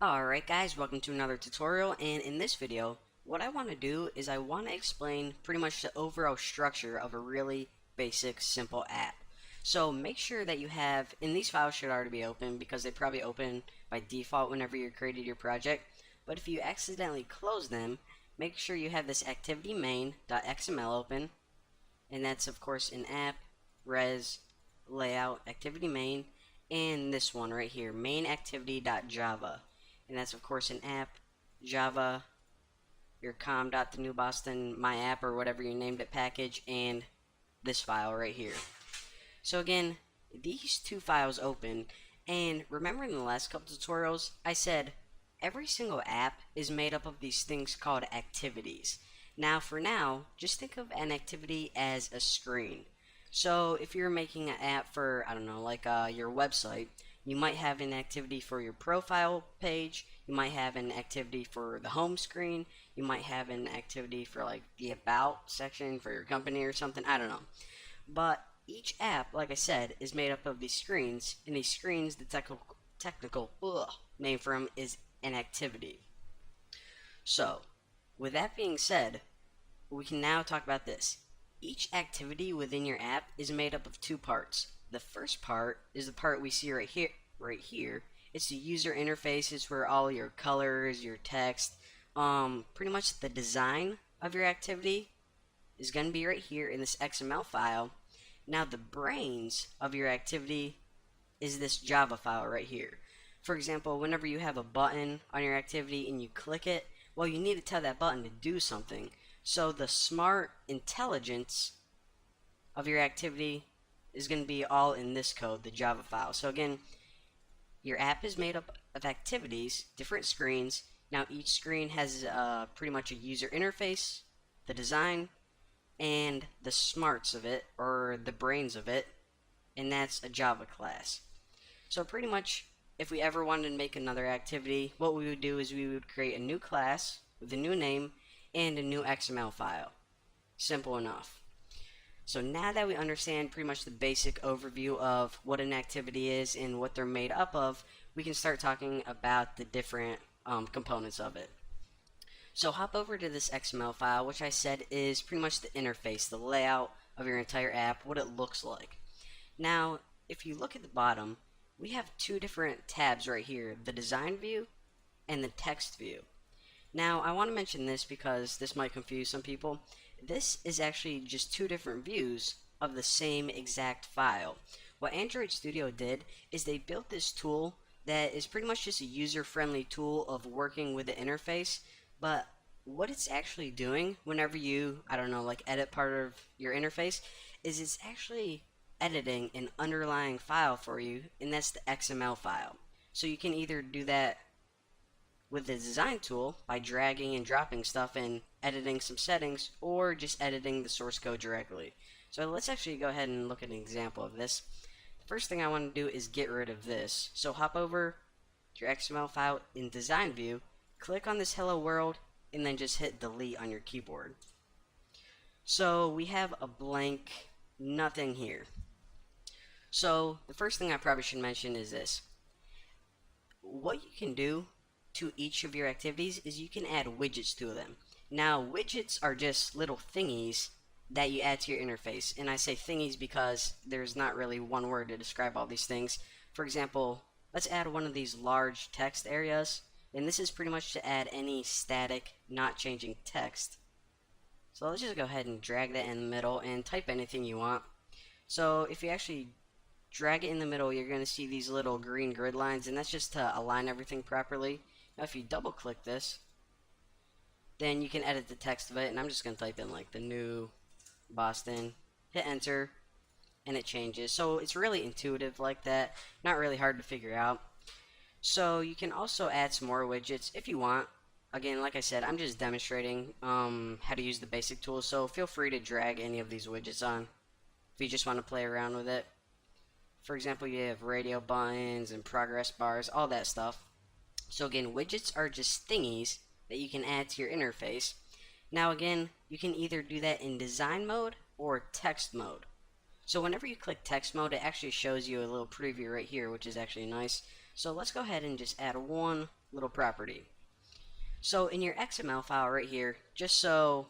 Alright guys, welcome to another tutorial, and in this video, what I want to do is I want to explain pretty much the overall structure of a really basic, simple app. So make sure that you have, and these files should already be open because they probably open by default whenever you created your project, but if you accidentally close them, make sure you have this activity main.xml open, and that's of course an app, res, layout, activity main, and this one right here, main activity.java. And that's of course an app, Java, your com.thenewboston, my app, or whatever you named it package, and this file right here. So again, these two files open, and remember in the last couple tutorials, I said every single app is made up of these things called activities. Now for now, just think of an activity as a screen. So if you're making an app for, I don't know, like your website, you might have an activity for your profile page, you might have an activity for the home screen, you might have an activity for like the about section for your company or something, I don't know. But each app, like I said, is made up of these screens, and these screens, the technical name for them is an activity. So, with that being said, we can now talk about this. Each activity within your app is made up of two parts. The first part is the part we see right here. It's the user interface. It's where all your colors, your text, pretty much the design of your activity is going to be right here in this XML file. Now the brains of your activity is this Java file right here. For example, whenever you have a button on your activity and you click it, well, you need to tell that button to do something. So the smart intelligence of your activity is going to be all in this code, the Java file. So again, your app is made up of activities, different screens. Now each screen has pretty much a user interface, the design, and the smarts of it, or the brains of it, and that's a Java class. So pretty much, if we ever wanted to make another activity, what we would do is we would create a new class with a new name and a new XML file. Simple enough. So now that we understand pretty much the basic overview of what an activity is and what they're made up of, we can start talking about the different components of it. So hop over to this XML file, which I said is pretty much the interface, the layout of your entire app, what it looks like. Now, if you look at the bottom, we have two different tabs right here, the design view and the text view. Now, I want to mention this because this might confuse some people. This is actually just two different views of the same exact file. What Android Studio did is they built this tool that is pretty much just a user-friendly tool of working with the interface, but what it's actually doing whenever you, I don't know, like edit part of your interface, is it's actually editing an underlying file for you, and that's the XML file. So you can either do that with the design tool by dragging and dropping stuff and editing some settings, or just editing the source code directly. So let's actually go ahead and look at an example of this. The first thing I want to do is get rid of this. So hop over to your XML file in design view, click on this hello world, and then just hit delete on your keyboard. So we have a blank nothing here. So the first thing I probably should mention is this. What you can do to each of your activities is you can add widgets to them. Now widgets are just little thingies that you add to your interface, and I say thingies because there's not really one word to describe all these things. For example, let's add one of these large text areas, and this is pretty much to add any static, not changing text. So let's just go ahead and drag that in the middle and type anything you want. So if you actually drag it in the middle, you're going to see these little green grid lines, and that's just to align everything properly. Now if you double click this, then you can edit the text of it, and I'm just going to type in like the new Boston, hit enter, and it changes. So it's really intuitive like that, not really hard to figure out. So you can also add some more widgets if you want. Again, like I said, I'm just demonstrating how to use the basic tools, so feel free to drag any of these widgets on if you just want to play around with it. For example, you have radio buttons and progress bars, all that stuff. So again, widgets are just thingies that you can add to your interface. Now again, you can either do that in design mode or text mode. So whenever you click text mode, it actually shows you a little preview right here, which is actually nice. So let's go ahead and just add one little property. So in your XML file right here, just so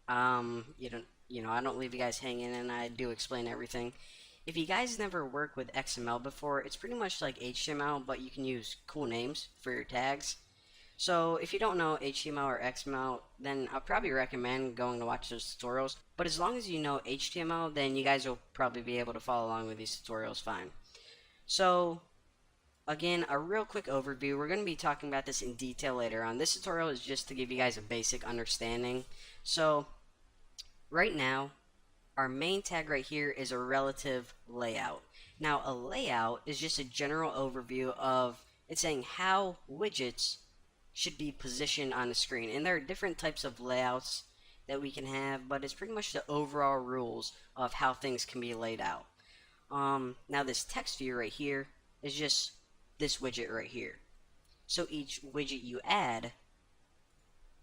I don't leave you guys hanging and I do explain everything. If you guys never worked with XML before, it's pretty much like HTML, but you can use cool names for your tags. So if you don't know HTML or XML, then I'll probably recommend going to watch those tutorials. But as long as you know HTML, then you guys will probably be able to follow along with these tutorials fine. So again, a real quick overview. We're going to be talking about this in detail later on. This tutorial is just to give you guys a basic understanding. So right now, our main tag right here is a relative layout. Now, a layout is just a general overview of it's saying how widgets should be positioned on the screen. And there are different types of layouts that we can have, but it's pretty much the overall rules of how things can be laid out. Now this text view right here is just this widget right here. So each widget you add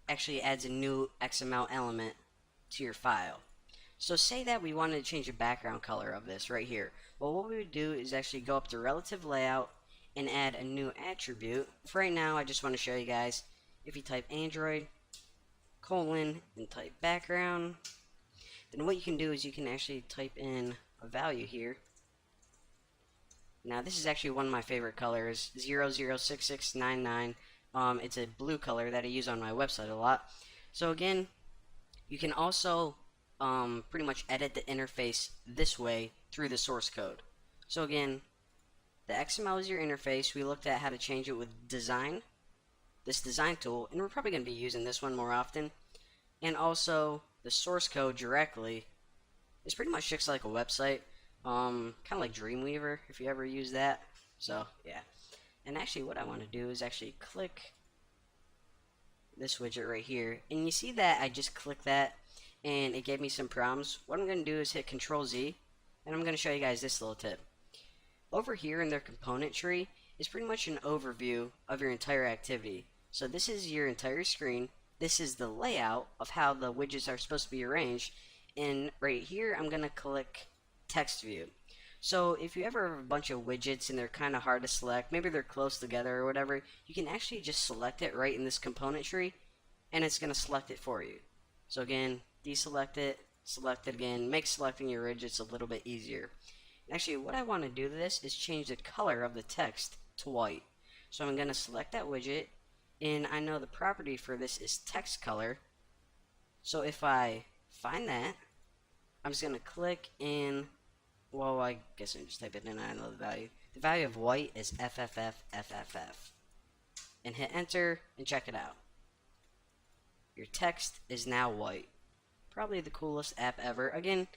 actually adds a new XML element to your file. So say that we wanted to change the background color of this right here. Well, what we would do is actually go up to relative layout and add a new attribute. For right now, I just want to show you guys, if you type Android colon and type background, then what you can do is you can actually type in a value here. Now this is actually one of my favorite colors, 006699. It's a blue color that I use on my website a lot. So again, you can also pretty much edit the interface this way through the source code. So again, the XML is your interface. We looked at how to change it with design, this design tool, and we're probably going to be using this one more often. And also the source code directly is pretty much just like a website, kind of like Dreamweaver if you ever use that. So yeah, and actually what I want to do is actually click this widget right here, and you see that I just clicked that and it gave me some problems. What I'm going to do is hit Control Z, and I'm going to show you guys this little tip. Over here in their component tree is pretty much an overview of your entire activity. So this is your entire screen. This is the layout of how the widgets are supposed to be arranged. And right here, I'm going to click Text View. So if you ever have a bunch of widgets and they're kind of hard to select, maybe they're close together or whatever, you can actually just select it right in this component tree, and it's going to select it for you. So again, deselect it, select it again, make selecting your widgets a little bit easier. Actually, what I want to do to this is change the color of the text to white. So I'm going to select that widget, and I know the property for this is text color. So if I find that, I'm just going to click in, well, I guess I can just type it in and I know the value. The value of white is FFFFFF. And hit enter and check it out. Your text is now white. Probably the coolest app ever. Again,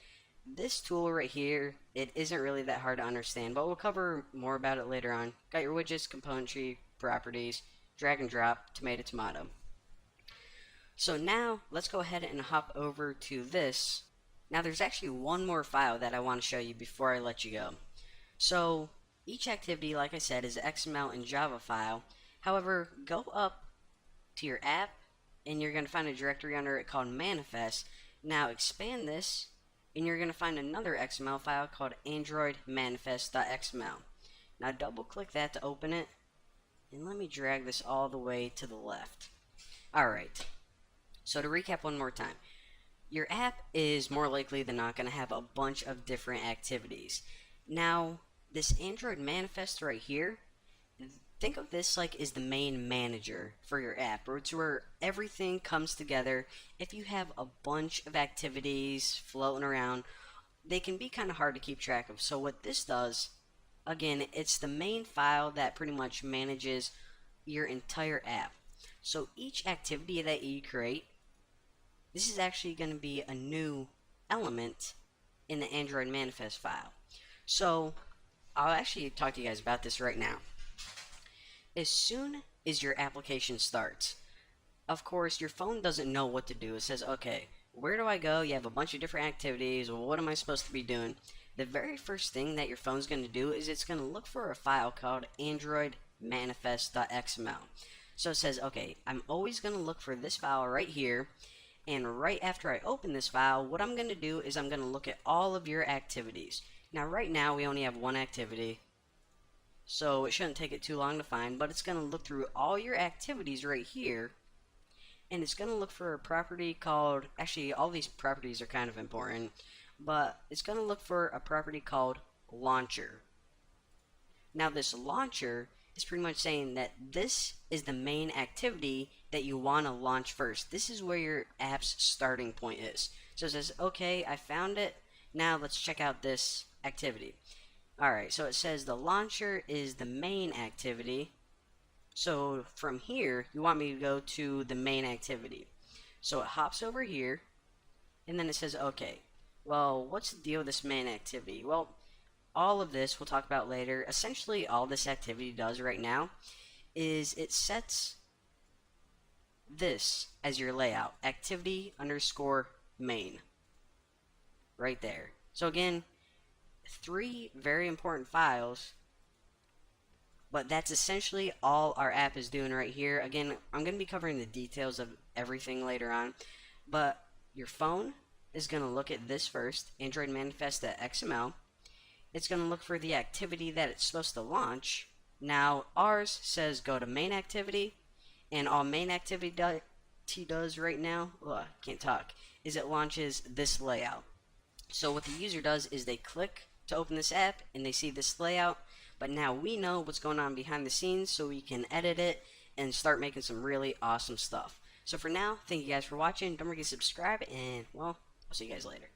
this tool right here, it isn't really that hard to understand, but we'll cover more about it later on. Got your widgets, componentry, properties, drag and drop, tomato, tomato. So now, let's go ahead and hop over to this. Now there's actually one more file that I want to show you before I let you go. So, each activity, like I said, is an XML and Java file. However, go up to your app, and you're going to find a directory under it called manifest. Now expand this, and you're going to find another XML file called Android manifest.xml. Now double click that to open it, and let me drag this all the way to the left. Alright, so to recap one more time, your app is more likely than not going to have a bunch of different activities. Now this Android manifest right here, think of this like is the main manager for your app, or it's where everything comes together. If you have a bunch of activities floating around, they can be kind of hard to keep track of. So what this does, again, it's the main file that pretty much manages your entire app. So each activity that you create, this is actually going to be a new element in the Android manifest file. So I'll actually talk to you guys about this right now. As soon as your application starts, of course, your phone doesn't know what to do. It says, okay, where do I go? You have a bunch of different activities. Well, what am I supposed to be doing? The very first thing that your phone's going to do is it's going to look for a file called Android manifest.xml. So it says, okay, I'm always going to look for this file right here. And right after I open this file, what I'm going to do is I'm going to look at all of your activities. Now, right now, we only have one activity. so it shouldn't take it too long to find, but it's going to look through all your activities right here, and it's going to look for a property called, actually all these properties are kind of important, but it's going to look for a property called launcher. Now this launcher is pretty much saying that this is the main activity that you want to launch first. This is where your app's starting point is. So it says, okay, I found it. Now let's check out this activity. Alright, so it says the launcher is the main activity. So from here, you want me to go to the main activity. So it hops over here, and then it says, okay, well, what's the deal with this main activity? Well, all of this we'll talk about later. Essentially, all this activity does right now is it sets this as your layout, activity underscore main, right there. So again, 3 very important files, but that's essentially all our app is doing right here. Again, I'm going to be covering the details of everything later on, but your phone is going to look at this first, Android manifest.xml. It's going to look for the activity that it's supposed to launch. Now, ours says go to main activity, and all main activity does right now, can't talk, is it launches this layout. So what the user does is they click to open this app, and they see this layout, but now we know what's going on behind the scenes, so we can edit it and start making some really awesome stuff. So for now, thank you guys for watching. Don't forget to subscribe, and, well, I'll see you guys later.